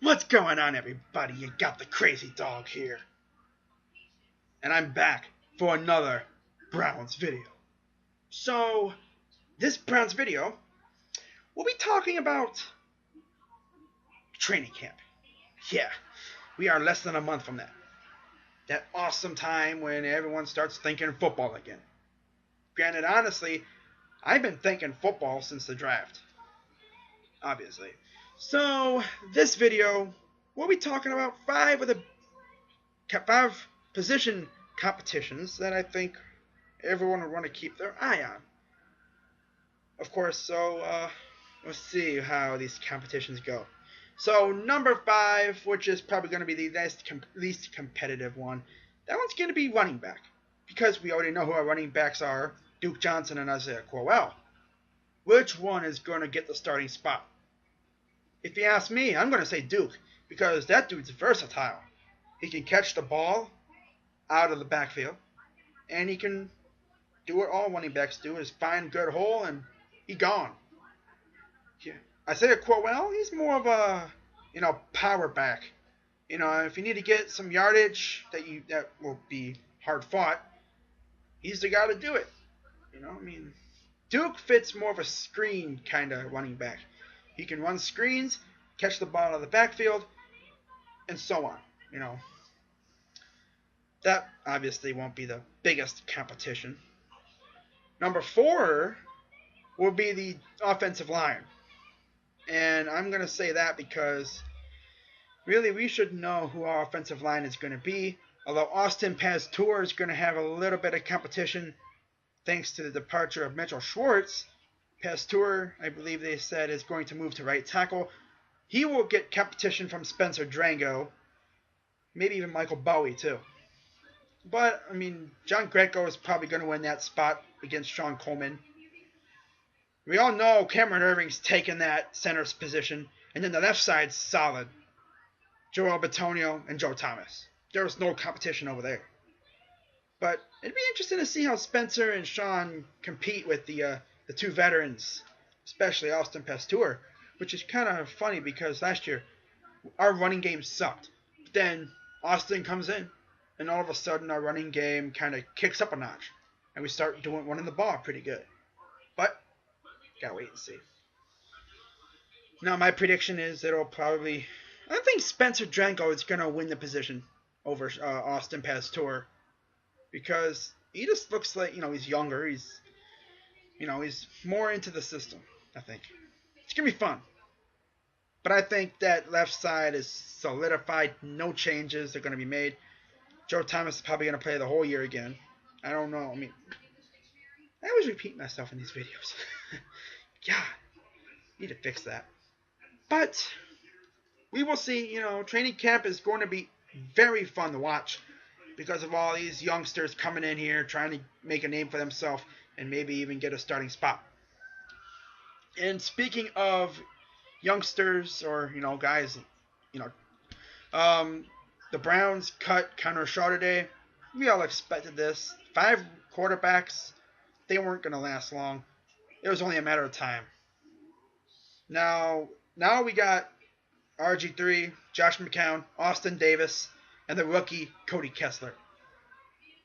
What's going on, everybody? You got the crazy dog here. And I'm back for another Browns video. So, this Browns video, we'll be talking about training camp. Yeah, we are less than a month from that. That awesome time when everyone starts thinking football again. Granted, honestly, I've been thinking football since the draft. Obviously. So, this video, we'll be talking about five position competitions that I think everyone would want to keep their eye on. Of course, so let's see how these competitions go. So number 5, which is probably going to be the least competitive one, that one's going to be running back. Because we already know who our running backs are, Duke Johnson and Isaiah Crowell. Which one is going to get the starting spot? If you ask me, I'm going to say Duke, because that dude's versatile. He can catch the ball out of the backfield, and he can do what all running backs do, is find a good hole and he gone. Yeah. Isaiah Crowell, he's more of a power back. If you need to get some yardage that will be hard fought, he's the guy to do it. Duke fits more of a screen kind of running back. He can run screens, catch the ball out of the backfield, and so on. That obviously won't be the biggest competition. Number 4 will be the offensive line. And I'm going to say that because really we should know who our offensive line is going to be. Although Austin Pastore is going to have a little bit of competition thanks to the departure of Mitchell Schwartz. Pastore, I believe they said, is going to move to right tackle. He will get competition from Spencer Drango. Maybe even Michael Bowie too. But, John Greco is probably going to win that spot against Sean Coleman. We all know Cameron Irving's taken that center's position, and then the left side's solid. Joel Bitonio and Joe Thomas. There's no competition over there. But it'd be interesting to see how Spencer and Sean compete with the two veterans, especially Austin Pastore, which is kind of funny because last year our running game sucked. But then Austin comes in, and all of a sudden our running game kind of kicks up a notch, and we start running the ball pretty good. But gotta wait and see. Now my prediction is I think Spencer Drango is gonna win the position over Austin Pastore, because he just looks like he's younger. He's more into the system. I think it's gonna be fun. But I think that left side is solidified. No changes are gonna be made. Joe Thomas is probably gonna play the whole year again. I don't know. I always repeat myself in these videos. God, need to fix that. But we will see. Training camp is going to be very fun to watch because of all these youngsters coming in here trying to make a name for themselves and maybe even get a starting spot. And speaking of youngsters or guys, the Browns cut Connor Shaw today. We all expected this. 5 quarterbacks, they weren't going to last long. It was only a matter of time. Now we got RG3, Josh McCown, Austin Davis, and the rookie Cody Kessler.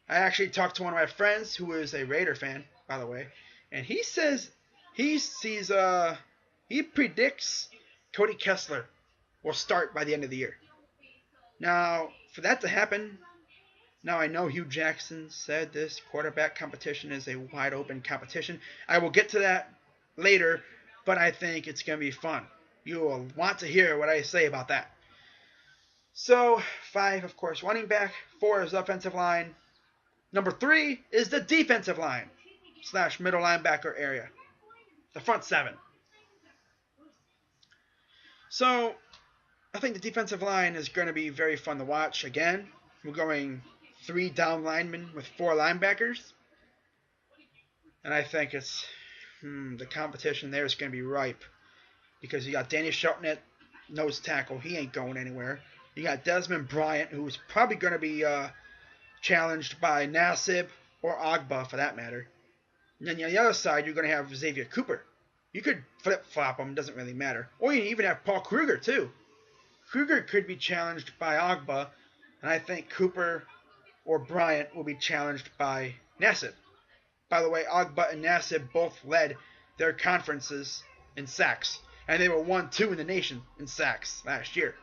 I actually talked to one of my friends who is a Raider fan, by the way, and he says he predicts Cody Kessler will start by the end of the year. Now, for that to happen, now I know Hugh Jackson said this quarterback competition is a wide open competition. I will get to that later, but I think it's going to be fun. You will want to hear what I say about that. So, 5, of course, running back. 4 is offensive line. Number 3 is the defensive line / middle linebacker area. The front 7. So, I think the defensive line is going to be very fun to watch. Again, we're going 3 down linemen with 4 linebackers. And I think it's the competition there is going to be ripe. Because you got Danny Shelton at nose tackle. He ain't going anywhere. You got Desmond Bryant, who's probably going to be challenged by Nassib or Agba, for that matter. And then on the other side, you're going to have Xavier Cooper. You could flip-flop them. Doesn't really matter. Or you even have Paul Kruger, too. Kruger could be challenged by Ogba, and I think Cooper or Bryant will be challenged by Nassib. By the way, Ogba and Nassib both led their conferences in sacks, and they were 1-2 in the nation in sacks last year.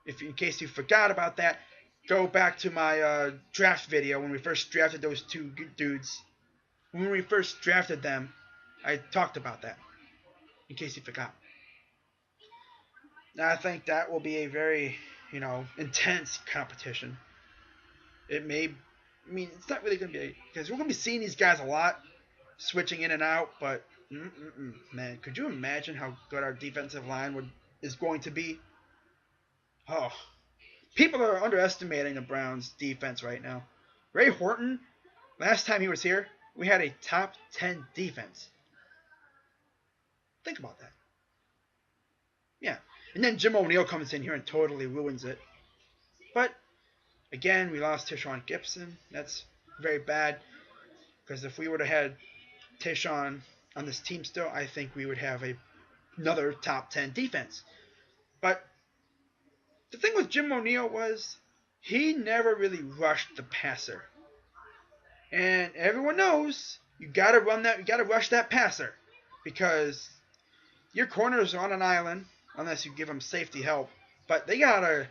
In case you forgot about that, go back to my draft video when we first drafted those two dudes. When we first drafted them, I talked about that, in case you forgot. Now, I think that will be a very, intense competition. It may, it's not really going to be, because we're going to be seeing these guys a lot, switching in and out, but, man, could you imagine how good our defensive line is going to be? Oh, people are underestimating the Browns' defense right now. Ray Horton, last time he was here, we had a top 10 defense. Think about that. Yeah. And then Jim O'Neill comes in here and totally ruins it. But, again, we lost Tishawn Gibson. That's very bad. Because if we would have had Tishawn on this team still, I think we would have another top 10 defense. But the thing with Jim O'Neill was he never really rushed the passer. And everyone knows you got to rush that passer. Because your corners are on an island. Unless you give them safety help. But they got to,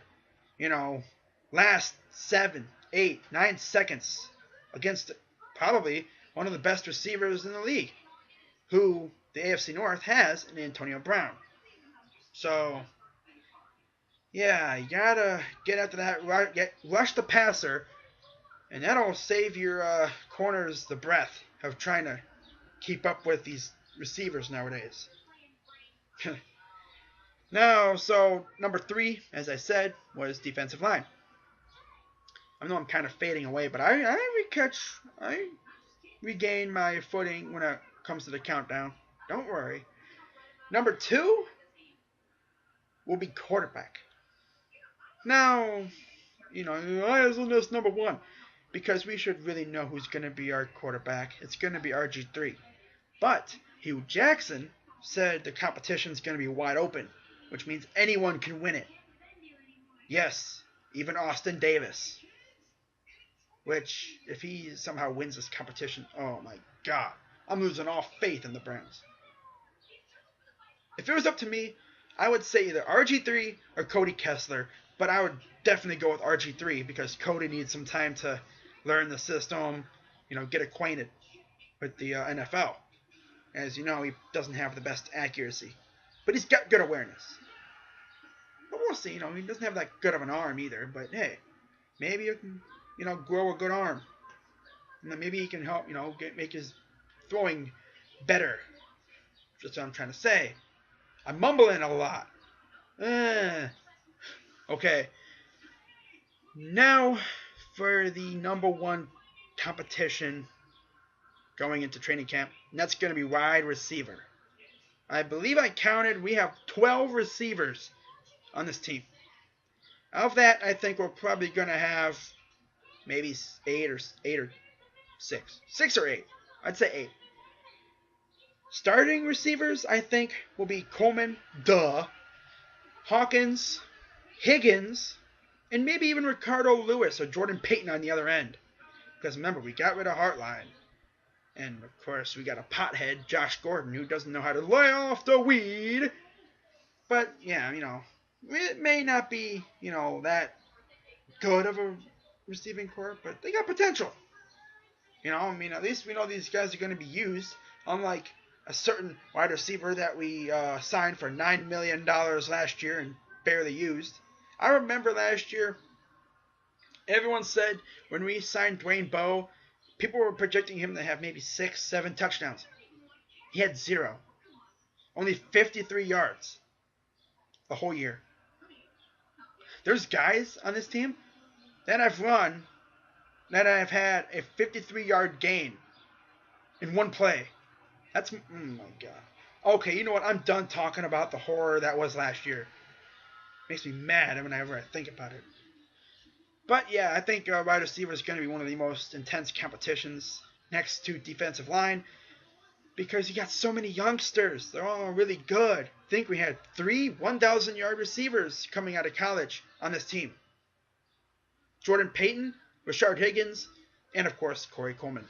last 7, 8, 9 seconds against probably one of the best receivers in the league, who the AFC North has in Antonio Brown. So, yeah, you got to get after that, rush the passer, and that'll save your corners the breath of trying to keep up with these receivers nowadays. Now, so number 3, as I said, was defensive line. I know I'm kind of fading away, but I regain my footing when it comes to the countdown. Don't worry. Number 2 will be quarterback. Now, why isn't this number 1? Because we should really know who's going to be our quarterback. It's going to be RG3. But Hugh Jackson said the competition's going to be wide open, which means anyone can win it. Yes, even Austin Davis. Which, if he somehow wins this competition, oh my God, I'm losing all faith in the Browns. If it was up to me, I would say either RG3 or Cody Kessler, but I would definitely go with RG3 because Cody needs some time to learn the system, get acquainted with the NFL. As you know, he doesn't have the best accuracy. But he's got good awareness. But we'll see, he doesn't have that good of an arm either. But hey, maybe you can, grow a good arm. And then maybe he can help, make his throwing better. That's what I'm trying to say. I'm mumbling a lot. Okay. Now for the number 1 competition going into training camp. And that's going to be wide receiver. I believe I counted, we have 12 receivers on this team. Of that, I think we're probably going to have maybe 8 or 6. 6 or 8. I'd say 8. Starting receivers, I think, will be Coleman, Hawkins, Higgins, and maybe even Ricardo Lewis or Jordan Payton on the other end. Because remember, we got rid of Hartline. And, of course, we got a pothead, Josh Gordon, who doesn't know how to lay off the weed. But, yeah, it may not be, that good of a receiving corps, but they got potential. At least we know these guys are going to be used, unlike a certain wide receiver that we signed for $9 million last year and barely used. I remember last year, everyone said when we signed Dwayne Bowe, people were projecting him to have maybe 6, 7 touchdowns. He had 0. Only 53 yards the whole year. There's guys on this team that I've run that I've had a 53-yard gain in one play. That's, oh my God. Okay, you know what? I'm done talking about the horror that was last year. Makes me mad whenever I think about it. But yeah, I think wide receiver is going to be one of the most intense competitions next to defensive line. because you got so many youngsters. They're all really good. I think we had 3 1,000-yard receivers coming out of college on this team. Jordan Payton, Rashard Higgins, and of course Corey Coleman.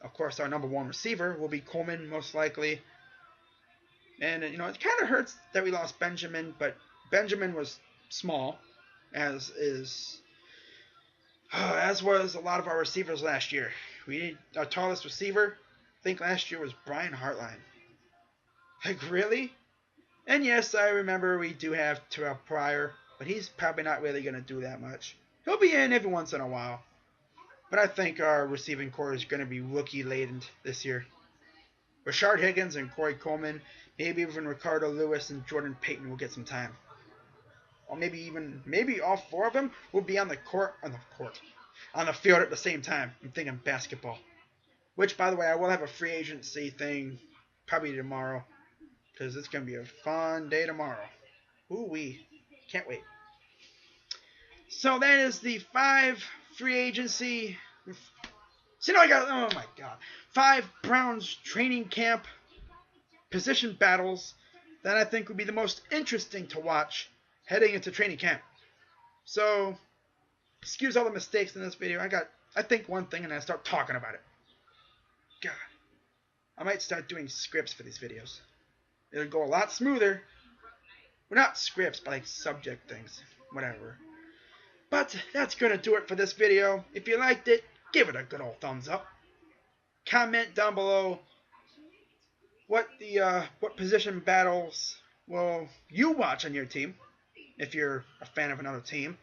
Of course, our number 1 receiver will be Coleman most likely. And it kind of hurts that we lost Benjamin, but Benjamin was small, as was a lot of our receivers last year. Our tallest receiver, I think last year, was Brian Hartline. Like, really? And yes, I remember we do have Terrell Pryor, but he's probably not really going to do that much. He'll be in every once in a while. But I think our receiving core is going to be rookie-laden this year. Rashard Higgins and Corey Coleman, maybe even Ricardo Lewis and Jordan Payton will get some time. Or maybe all 4 of them will be on the field at the same time. I'm thinking basketball. Which, by the way, I will have a free agency thing probably tomorrow, because it's going to be a fun day tomorrow. Ooh-wee. Can't wait. So that is the 5 free agency. So now I got, oh my god, 5 Browns training camp position battles that I think would be the most interesting to watch heading into training camp. So, excuse all the mistakes in this video. I think one thing and I start talking about it. God, I might start doing scripts for these videos. It'll go a lot smoother. Well, not scripts, but like subject things. Whatever. But that's going to do it for this video. If you liked it, give it a good old thumbs up. Comment down below what position battles will you watch on your team, if you're a fan of another team.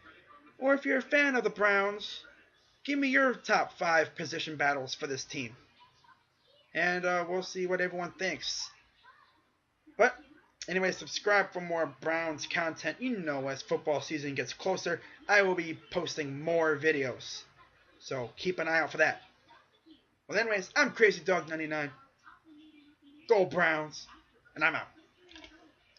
Or if you're a fan of the Browns, give me your top 5 position battles for this team. And we'll see what everyone thinks. But anyway, subscribe for more Browns content. As football season gets closer, I will be posting more videos. So keep an eye out for that. Well, anyways, I'm Crazy Dog 99. Go Browns. And I'm out.